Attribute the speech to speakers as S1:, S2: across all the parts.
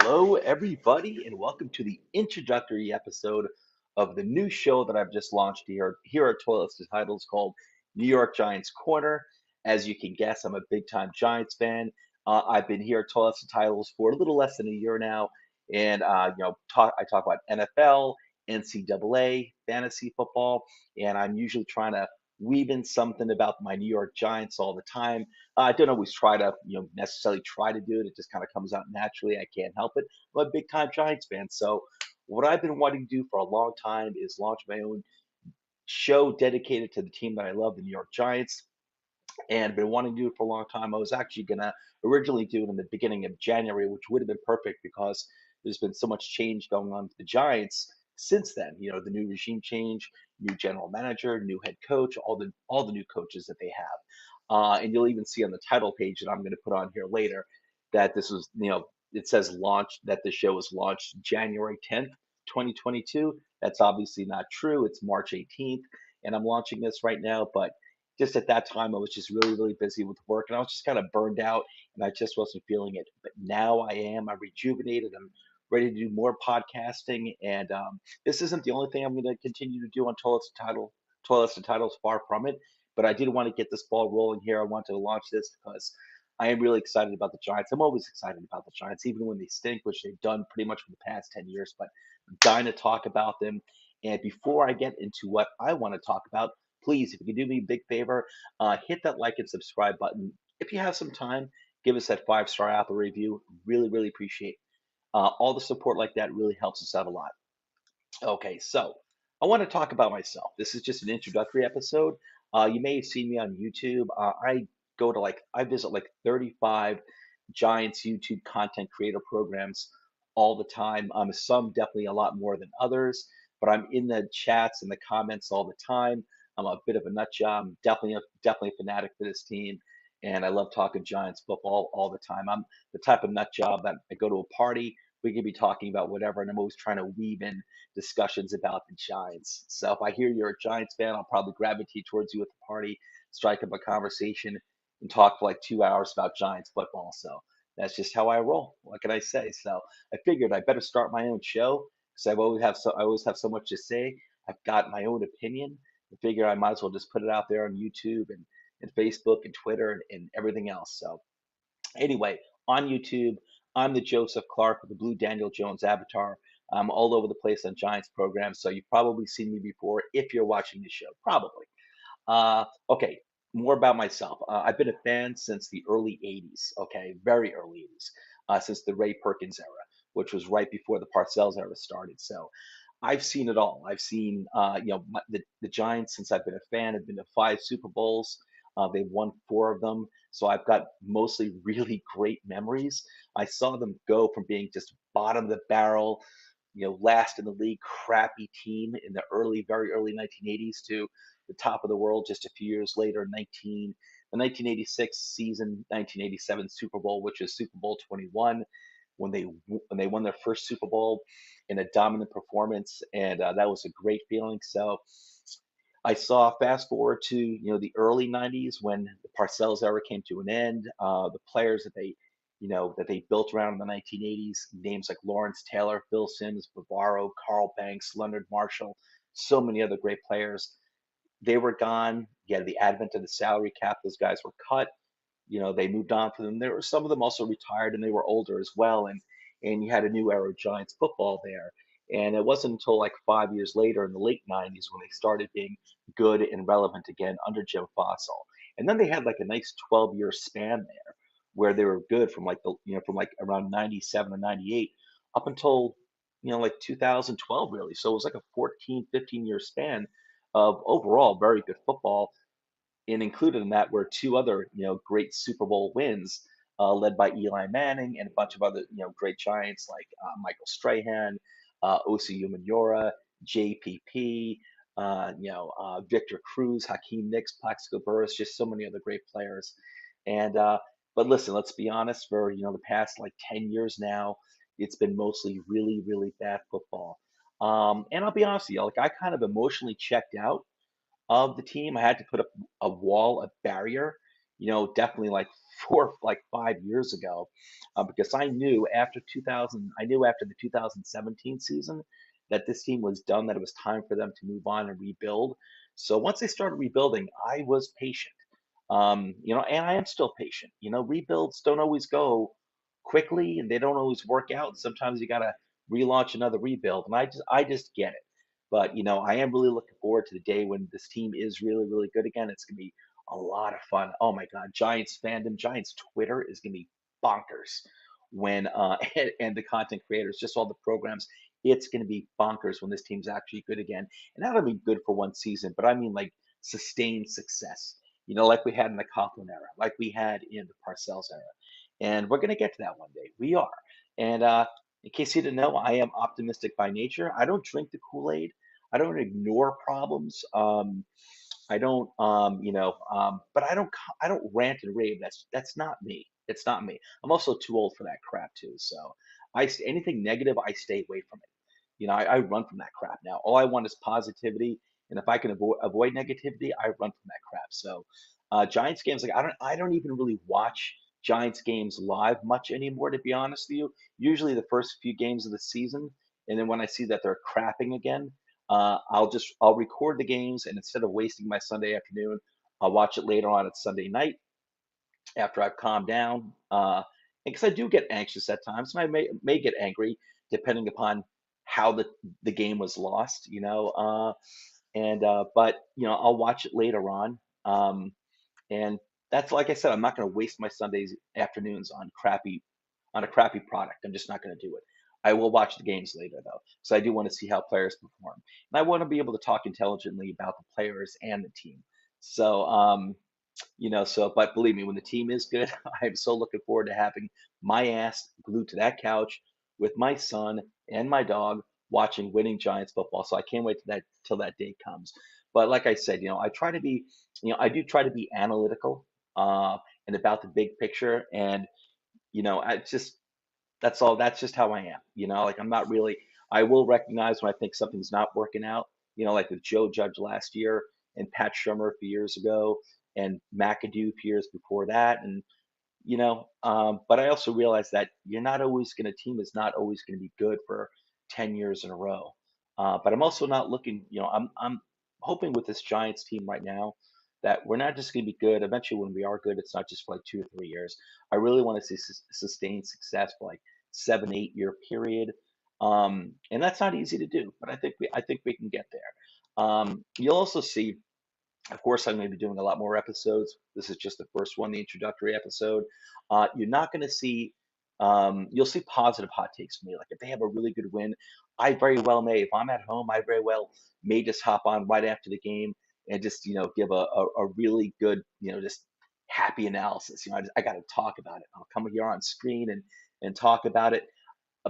S1: Hello, everybody, and welcome to the introductory episode of the new show that I've just launched here at Toilets to Titles called New York Giants Corner. As you can guess, I'm a big time Giants fan. I've been here at Toilets to Titles for a little less than a year now, and I talk about NFL, NCAA, fantasy football, and I'm usually trying to weave in something about my New York Giants all the time. I don't always try to, necessarily try to do it. It just kind of comes out naturally. I can't help it. I'm a big time Giants fan. So what I've been wanting to do for a long time is launch my own show dedicated to the team that I love, the New York Giants, and been wanting to do it for a long time. I was actually gonna originally do it in the beginning of January, which would have been perfect because there's been so much change going on with the Giants since then. You know, the new regime change, new general manager, new head coach, all the new coaches that they have. And you'll even see on the title page that I'm going to put on here later that this was, it says launch that the show was launched January 10th, 2022. That's obviously not true. It's March 18th, and I'm launching this right now, but just at that time, I was just really, really busy with work and I was just kind of burned out and I just wasn't feeling it. But now I am. I'm rejuvenated. I'm ready to do more podcasting. And this isn't the only thing I'm going to continue to do on Toilets and Titles, far from it. But I did want to get this ball rolling here. I wanted to launch this because I am really excited about the Giants. I'm always excited about the Giants, even when they stink, which they've done pretty much for the past 10 years. But I'm dying to talk about them. And before I get into what I want to talk about, please, if you can do me a big favor, hit that like and subscribe button. If you have some time, give us that 5-star Apple review. Really, really appreciate all the support like that. Really helps us out a lot. Okay, so I want to talk about myself. This is just an introductory episode. You may have seen me on YouTube. I visit like 35 Giants YouTube content creator programs all the time. Some definitely a lot more than others, but I'm in the chats and the comments all the time. I'm a bit of a nut job. I'm definitely a fanatic for this team, and I love talking Giants football all the time. I'm the type of nut job that I go to a party. We could be talking about whatever, and I'm always trying to weave in discussions about the Giants. So if I hear you're a Giants fan, I'll probably gravitate towards you at the party, strike up a conversation, and talk for like 2 hours about Giants football. So that's just how I roll. What can I say? So I figured I better start my own show because I always have so much to say. I've got my own opinion. I figure I might as well just put it out there on YouTube and Facebook and Twitter and everything else. So anyway, on YouTube, I'm the Joseph Clark with the Blue Daniel Jones avatar. I'm all over the place on Giants programs, so you've probably seen me before if you're watching the show. Probably. Okay, more about myself. I've been a fan since the early 80s, okay, very early 80s, since the Ray Perkins era, which was right before the Parcells era started. So I've seen it all. I've seen, the Giants since I've been a fan have been to 5 Super Bowls. They've won 4 of them. So I've got mostly really great memories. I saw them go from being just bottom of the barrel, last in the league, crappy team in the very early 1980s to the top of the world just a few years later, the 1986 season, 1987 Super Bowl, which is Super Bowl 21, when they won their first Super Bowl in a dominant performance, and that was a great feeling. So I saw fast forward to the early '90s when the Parcells era came to an end. The players that they built around in the 1980s, names like Lawrence Taylor, Phil Simms, Bavaro, Carl Banks, Leonard Marshall, so many other great players. They were gone. You had the advent of the salary cap; those guys were cut. They moved on from them. There were some of them also retired, and they were older as well. And you had a new era of Giants football there. And it wasn't until like 5 years later in the late '90s when they started being good and relevant again under Jim Fossil. And then they had like a nice 12-year span there where they were good from like around '97 or '98 up until like 2012 really. So it was like a 14, 15-year span of overall very good football, and included in that were 2 other, great Super Bowl wins, led by Eli Manning and a bunch of other, great Giants like Michael Strahan, Osi Umenyiora, JPP, Victor Cruz, Hakeem Nicks, Plaxico Burress, just so many other great players. And but listen, let's be honest. For the past like 10 years now, it's been mostly really, really bad football. And I'll be honest with you, like I kind of emotionally checked out of the team. I had to put up a wall, a barrier, definitely like 5 years ago, because I knew after the 2017 season that this team was done, that it was time for them to move on and rebuild. So once they started rebuilding, I was patient. And I am still patient. Rebuilds don't always go quickly, and they don't always work out. Sometimes you gotta relaunch another rebuild, and I just get it. But I am really looking forward to the day when this team is really, really good again. It's gonna be a lot of fun. Oh my God, Giants fandom, Giants Twitter is gonna be bonkers when and the content creators, just all the programs. It's gonna be bonkers when this team's actually good again, and that'll be good for one season. But I mean, like, sustained success. Like we had in the Coughlin era, like we had in the Parcells era, and we're gonna get to that one day. We are. And in case you didn't know, I am optimistic by nature. I don't drink the Kool-Aid. I don't ignore problems. I don't, but I don't rant and rave. That's not me. It's not me. I'm also too old for that crap too. So anything negative, I stay away from it. I run from that crap now. All I want is positivity, and if I can avoid negativity, I run from that crap. So, Giants games, like, I don't even really watch Giants games live much anymore, to be honest with you. Usually the first few games of the season, and then when I see that they're crapping again, I'll record the games, and instead of wasting my Sunday afternoon, I'll watch it later on at Sunday night after I've calmed down. Because I do get anxious at times, and I may get angry depending upon how the game was lost. And but I'll watch it later on. And that's, like I said, I'm not going to waste my Sundays afternoons on a crappy product. I'm just not going to do it. I will watch the games later though, because I do want to see how players perform, and I want to be able to talk intelligently about the players and the team. So, but believe me, when the team is good, I'm so looking forward to having my ass glued to that couch with my son and my dog watching winning Giants football. So I can't wait till that day comes. But like I said, I do try to be analytical uh, and about the big picture, and I just that's all. That's just how I am. Like, I'm not really. I will recognize when I think something's not working out. Like with Joe Judge last year and Pat Shermer a few years ago and McAdoo a few years before that, and but I also realize that team is not always gonna be good for 10 years in a row. But I'm also not looking. I'm hoping with this Giants team right now that we're not just gonna be good. Eventually, when we are good, it's not just for like 2 or 3 years. I really want to see sustained success for like 7, 8 year period. And that's not easy to do, but I think we can get there. You'll also see, of course, I'm going to be doing a lot more episodes. This is just the first one, the introductory episode. You're not going to see, you'll see positive hot takes from me. Like, if they have a really good win, I very well may. If I'm at home, I very well may just hop on right after the game and just, give a really good, just happy analysis. I got to talk about it. I'll come here on screen and talk about it.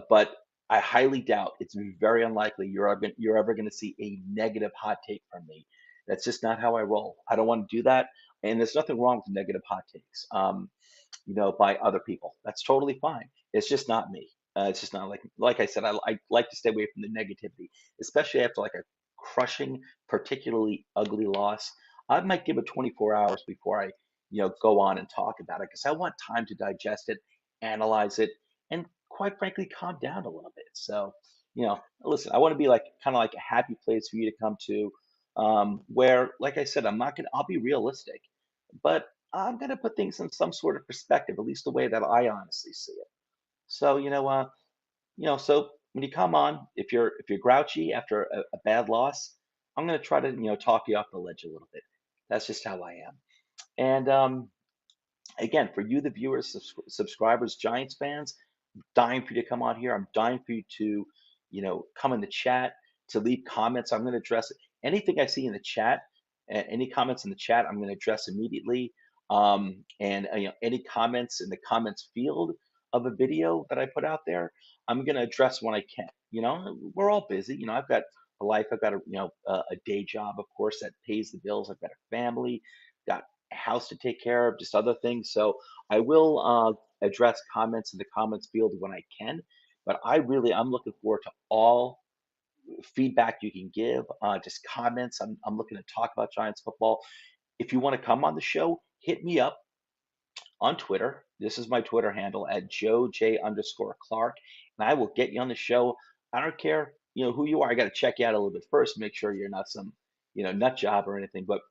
S1: But I highly doubt, it's very unlikely you're ever going to see a negative hot take from me. That's just not how I roll. I don't want to do that, and there's nothing wrong with negative hot takes, by other people. That's totally fine. It's just not me. It's just not, like I said. I like to stay away from the negativity, especially after like a crushing, particularly ugly loss. I might give it 24 hours before I go on and talk about it, because I want time to digest it, analyze it, and quite frankly, calm down a little bit. So, listen, I want to be like kind of like a happy place for you to come to, where, like I said, I'll be realistic, but I'm gonna put things in some sort of perspective, at least the way that I honestly see it. So, so when you come on, if you're grouchy after a bad loss, I'm gonna try to talk you off the ledge a little bit. That's just how I am. And again, for you, the viewers, subscribers, Giants fans, dying for you to come on here. I'm dying for you to, come in the chat, to leave comments. I'm going to address it. Anything I see in the chat, any comments in the chat, I'm going to address immediately. And any comments in the comments field of a video that I put out there, I'm going to address when I can. We're all busy. I've got a life. I've got a day job, of course, that pays the bills. I've got a family, got a house to take care of, just other things. So I will address comments in the comments field when I can. But I'm looking forward to all feedback you can give, just comments. I'm looking to talk about Giants football. If you want to come on the show, hit me up. on Twitter. This is my Twitter handle at JoeJ_Clark, and I will get you on the show. I don't care, who you are. I got to check you out a little bit first, make sure you're not some, nut job or anything. But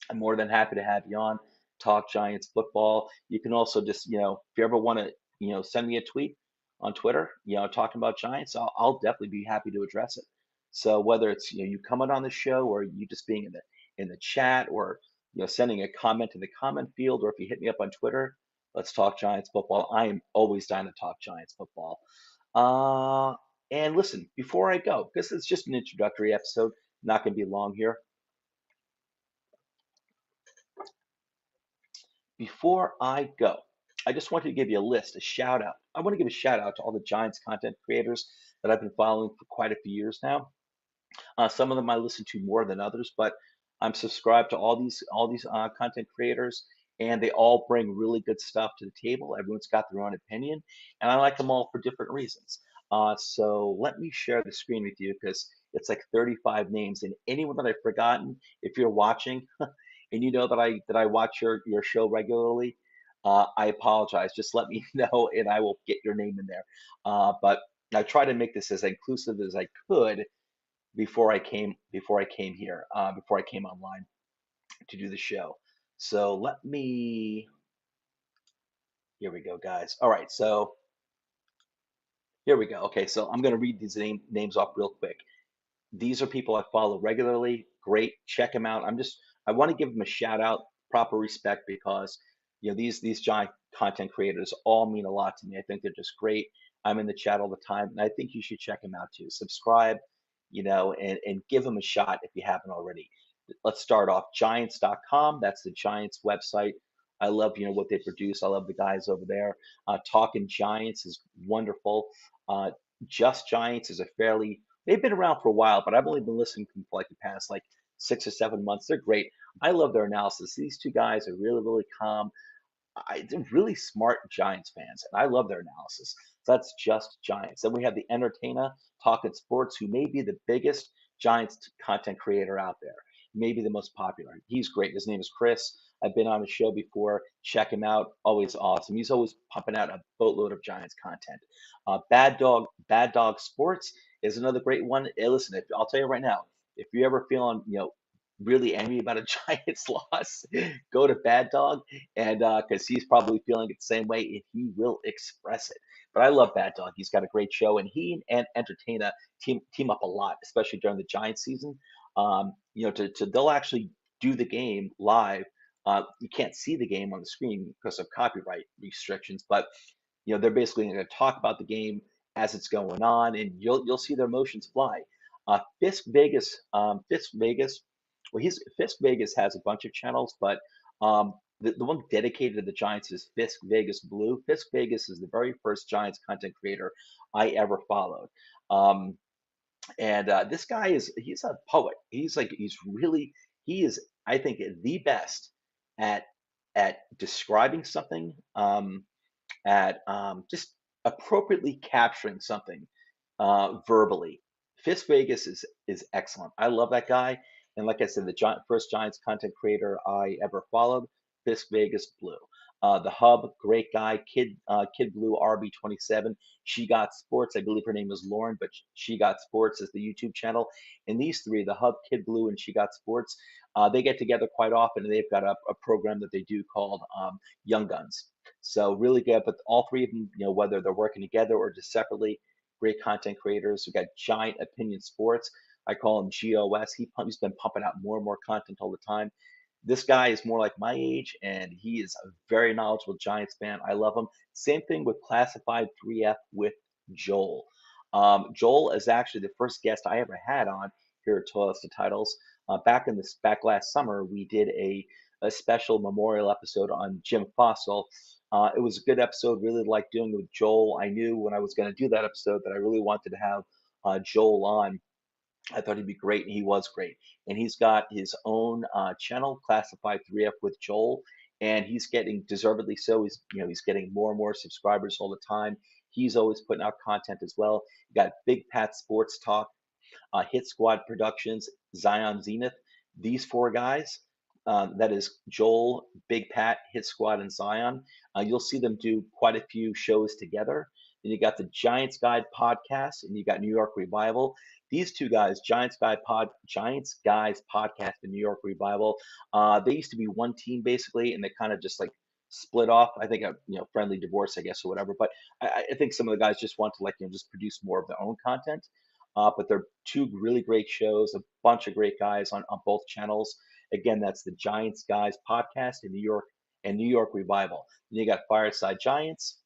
S1: I'm more than happy to have you on, talk Giants football. You can also just, if you ever want to, send me a tweet on Twitter, talking about Giants, I'll definitely be happy to address it. So whether it's, you coming on the show or you just being in the chat or, sending a comment in the comment field, or if you hit me up on Twitter, let's talk Giants football. I am always down to talk Giants football. Uh, and listen, before I go, because it's just an introductory episode, not going to be long here. Before I go, I just wanted to give you a list, a shout out. I want to give a shout out to all the Giants content creators that I've been following for quite a few years now. Some of them I listen to more than others, but I'm subscribed to all these content creators, and they all bring really good stuff to the table. Everyone's got their own opinion, and I like them all for different reasons. So let me share the screen with you because it's like 35 names, and anyone that I've forgotten, if you're watching, and you know that I watch your show regularly, I apologize. Just let me know, and I will get your name in there. But I try to make this as inclusive as I could before I came here, before I came online to do the show. So let me. Here we go, guys. All right, so here we go. Okay, so I'm gonna read these names off real quick. These are people I follow regularly. Great, check them out. I want to give them a shout out, proper respect, because these giant content creators all mean a lot to me. I think they're just great. I'm in the chat all the time, and I think you should check them out too. Subscribe, and give them a shot if you haven't already. Let's start off Giants.com. That's the Giants website. I love what they produce. I love the guys over there. Talking Giants is wonderful. Uh, Just Giants is a fairly they've been around for a while, but I've only been listening to them for like the past like 6 or 7 months. They're great. I love their analysis. These two guys are really, really calm. They're really smart Giants fans, and I love their analysis. So that's Just Giants. Then we have the Entertainer Talking Sports, who may be the biggest Giants content creator out there, maybe the most popular. He's great. His name is Chris. I've been on his show before. Check him out. Always awesome. He's always pumping out a boatload of Giants content. Bad Dog Sports is another great one. Hey, listen, I'll tell you right now, if you're ever feeling, really angry about a Giants loss, go to Bad Dog, and because he's probably feeling it the same way, and he will express it. But I love Bad Dog. He's got a great show, and he and Entertainer team up a lot, especially during the Giants season. They'll actually do the game live. You can't see the game on the screen because of copyright restrictions, but they're basically going to talk about the game as it's going on, and you'll see their emotions fly. Fisk Vegas. Well, Fisk Vegas has a bunch of channels, but the one dedicated to the Giants is Fisk Vegas Blue. Fisk Vegas is the very first Giants content creator I ever followed. Um, and this guy he's a poet. He is, I think, the best at describing something, at just appropriately capturing something verbally. Fisk Vegas is excellent. I love that guy. And like I said, the first Giants content creator I ever followed, Fisk Vegas Blue. The Hub, great guy. Kid Blue RB27. She Got Sports. I believe her name is Lauren, but She Got Sports is the YouTube channel. And these three, the Hub, Kid Blue, and She Got Sports, they get together quite often, and they've got a program that they do called Young Guns. So really good. But all three of them, whether they're working together or just separately, great content creators. We got Giant Opinion Sports. I call him GOS. He's been pumping out more and more content all the time. This guy is more like my age, and he is a very knowledgeable Giants fan. I love him. Same thing with Classified 3F with Joel. Joel is actually the first guest I ever had on here at Toilets to Titles. Back last summer, we did a special memorial episode on Jim Fossil. It was a good episode. Really liked doing it with Joel. I knew when I was going to do that episode that I really wanted to have Joel on. I thought he'd be great, and he was great. And he's got his own channel, Classified 3F with Joel, and he's getting deservedly so. He's getting more and more subscribers all the time. He's always putting out content as well. You got Big Pat Sports Talk, Hit Squad Productions, Zion Zenith. These four guys, that is Joel, Big Pat, Hit Squad, and Zion. You'll see them do quite a few shows together. Then you got the Giants and you got New York Revival. These two guys, Giants Guys podcast and New York Revival. They used to be one team basically, and they kind of just like split off. I think a friendly divorce, I guess, or whatever. But I think some of the guys just want to like just produce more of their own content. But they're two really great shows, a bunch of great guys on both channels. Again, that's the Giants Guys podcast in New York and New York Revival. Then you got Fireside Giants,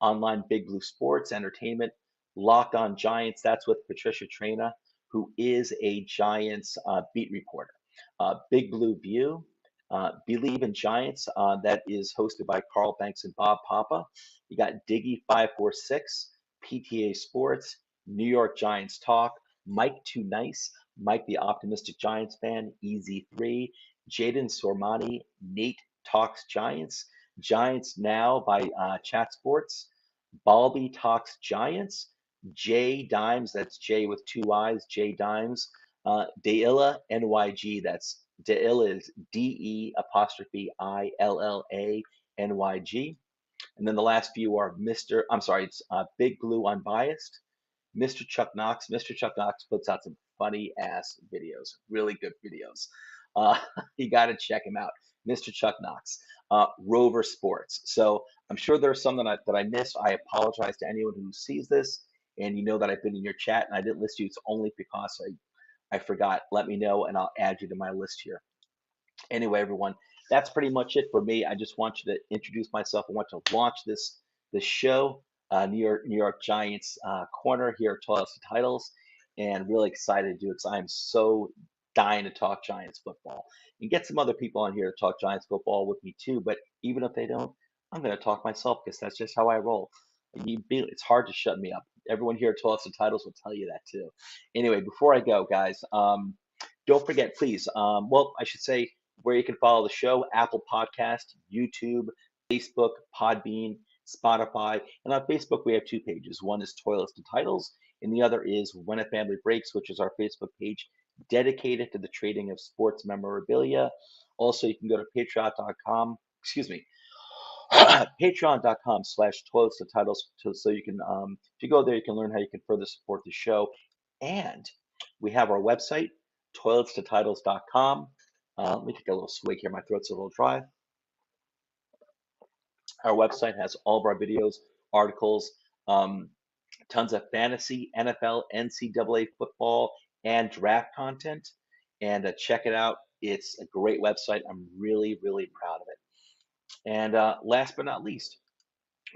S1: online Big Blue Sports Entertainment, Locked On Giants. That's with Patricia Traina, who is a Giants beat reporter. Big Blue View, Believe in Giants. That is hosted by Carl Banks and Bob Papa. You got Diggy 546, PTA Sports, New York Giants Talk, Mike Too Nice, Mike the Optimistic Giants Fan, EZ3, Jaden Sormani, Nate Talks Giants, Giants Now by Chat Sports, Balby Talks Giants, J Dimes, that's J with two I's, J Dimes, Deilla NYG, that's Deilla is DE'ILLA NYG. And then the last few are it's Big Blue Unbiased, Mr. Chuck Knox. Mr. Chuck Knox puts out some funny ass videos, really good videos. Uh, you got to check him out, Mr. Chuck Knox. Rover Sports. So I'm sure there's some that I missed. I apologize to anyone who sees this, and you know that I've been in your chat and I didn't list you. It's only because I forgot. Let me know and I'll add you to my list here. Anyway, everyone, that's pretty much it for me. I just want you to introduce myself. I want to launch this show, New York Giants corner here at Toilets to Titles, and really excited to do it because I am so dying to talk Giants football and get some other people on here to talk Giants football with me too. But even if they don't, I'm going to talk myself because that's just how I roll. It's hard to shut me up. Everyone here at Toilets to Titles will tell you that too. Anyway, before I go, guys, don't forget, please. I should say where you can follow the show: Apple Podcast, YouTube, Facebook, Podbean, Spotify. And on Facebook, we have two pages. One is Toilets to Titles, and the other is When a Family Breaks, which is our Facebook page dedicated to the trading of sports memorabilia. Also, you can go to patreon.com, excuse me, patreon.com/toilets to titles. So you can, if you go there, you can learn how you can further support the show. And we have our website, toiletstotitles.com. Let me take a little swig here. My throat's a little dry. Our website has all of our videos, articles, tons of fantasy, NFL, NCAA football, and draft content. And check it out. It's a great website. I'm really, really proud of it. And last but not least,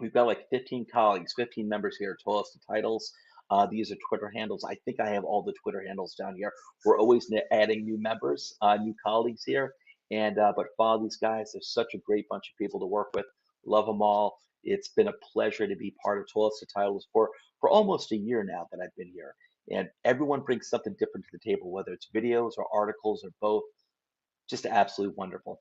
S1: we've got like 15 colleagues, 15 members here at Toilets to Titles. These are Twitter handles. I think I have all the Twitter handles down here. We're always adding new members, new colleagues here. And but follow these guys. They're such a great bunch of people to work with. Love them all. It's been a pleasure to be part of Toilets to Titles for almost a year now that I've been here. And everyone brings something different to the table, whether it's videos or articles or both. Just absolutely wonderful.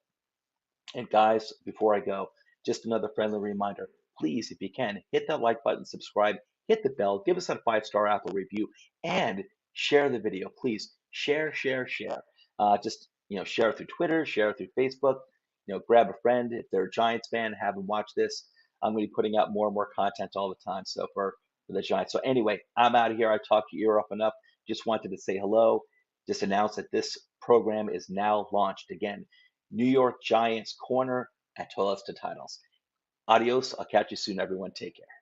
S1: And guys, before I go, just another friendly reminder. Please, if you can, hit that like button, subscribe, hit the bell, give us a 5-star Apple review, and share the video. Please share, share, share. Just share it through Twitter, share it through Facebook. Grab a friend if they're a Giants fan, have them watch this. I'm going to be putting out more and more content all the time. So for the Giants. So anyway, I'm out of here. I talked your ear off enough. Just wanted to say hello. Just announce that this program is now launched again. New York Giants corner at Toilets to Titles. Adios. I'll catch you soon, everyone. Take care.